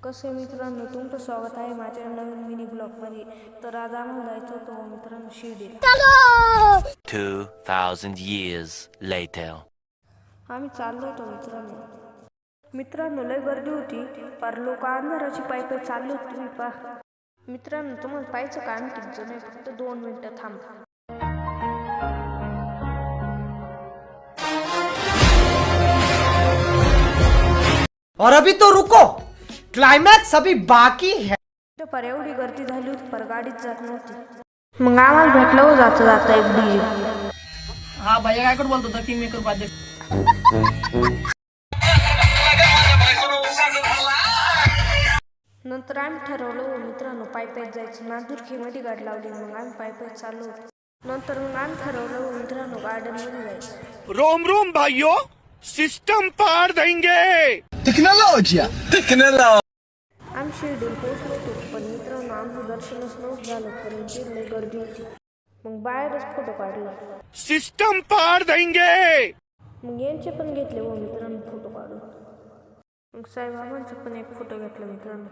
कसे मित्रांनो, तुमचं स्वागत आहे माझ्या नवीन मिनी ब्लॉगमध्ये. तर आज आम्हाला जायचं होतं मित्रांनो शिर्डीला. 2000 years later. आम्ही चाललो होतो मित्रांनो लय गर्दी होती. पर लोक अंधाराची पायी पायी चाललो होते. तुम्ही पहा मित्रांनो, तुम्हाला पाहायचं का आम्ही किती जण आहे? फक्त 2 मिनिटं थांबा. और अभी तो रुको, क्लाइमैक्स अभी बाकी है. पर एवढी गर्दी झाली होती, पर गाडीच जात नव्हती. मग आम्हाला भेटलं हो जाता जाता एक डीजे. हा भैया काय बोलतो होता किंग मेकर उपाध्यक्ष. नंतर आम्ही ठरवलं मित्रांनो पायी पायी जायचं. नांदुरखीमध्ये गाडी लावली, मग आम्ही पायी पायी चाललो होतो. नंतर मग आम्ही ठरवलं मित्रांनो गार्डन मध्ये जायचं. रोम रोम भाइयों, सिस्टम पार देंगे. आम्ही शिर्डीला पोहोचलो होतो, पण मित्रांनो आमचं दर्शनच नव्हतं झालं, कारण तिथे गर्दी होती. मग बाहेरच फोटो काढला. सिस्टम पार देंगे. मग यांचे पण घेतले मित्रांनो फोटो काढून. मग साईबाबांचा पण एक फोटो घेतला मित्रांनो.